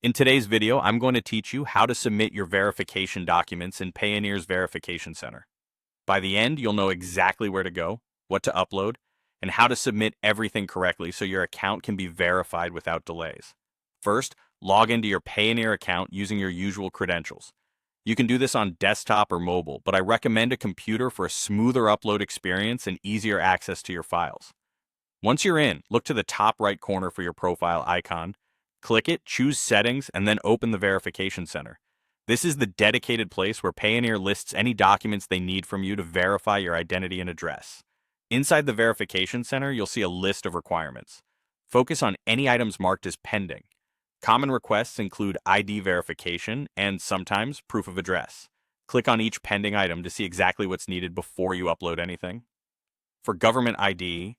In today's video, I'm going to teach you how to submit your verification documents in Payoneer's Verification Center. By the end, you'll know exactly where to go, what to upload, and how to submit everything correctly so your account can be verified without delays. First, log into your Payoneer account using your usual credentials. You can do this on desktop or mobile, but I recommend a computer for a smoother upload experience and easier access to your files. Once you're in, look to the top right corner for your profile icon. Click it, choose Settings, and then open the Verification Center. This is the dedicated place where Payoneer lists any documents they need from you to verify your identity and address. Inside the Verification Center, you'll see a list of requirements. Focus on any items marked as pending. Common requests include ID verification and sometimes proof of address. Click on each pending item to see exactly what's needed before you upload anything. For government ID,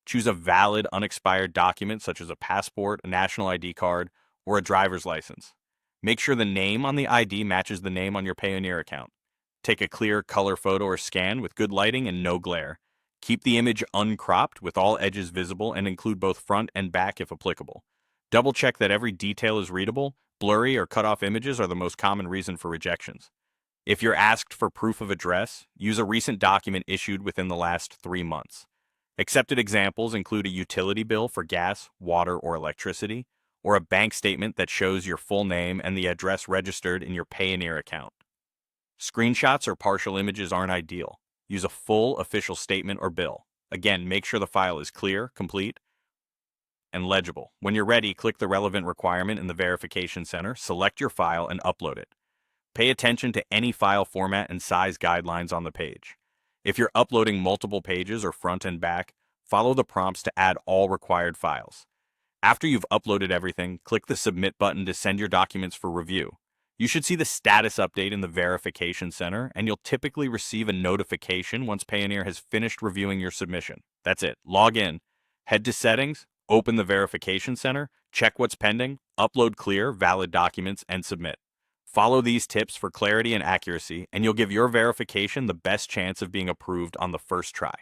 choose a valid, unexpired document such as a passport, a national ID card, or a driver's license. Make sure the name on the ID matches the name on your Payoneer account. Take a clear color photo or scan with good lighting and no glare. Keep the image uncropped with all edges visible and include both front and back if applicable. Double check that every detail is readable. Blurry or cut off images are the most common reason for rejections. If you're asked for proof of address, use a recent document issued within the last 3 months. Accepted examples include a utility bill for gas, water, or electricity, or a bank statement that shows your full name and the address registered in your Payoneer account. Screenshots or partial images aren't ideal. Use a full official statement or bill. Again, make sure the file is clear, complete, and legible. When you're ready, click the relevant requirement in the Verification Center, select your file, and upload it. Pay attention to any file format and size guidelines on the page. If you're uploading multiple pages or front and back, follow the prompts to add all required files. After you've uploaded everything, click the Submit button to send your documents for review. You should see the status update in the Verification Center, and you'll typically receive a notification once Payoneer has finished reviewing your submission. That's it. Log in, head to Settings, open the Verification Center, check what's pending, upload clear, valid documents, and submit. Follow these tips for clarity and accuracy, and you'll give your verification the best chance of being approved on the first try.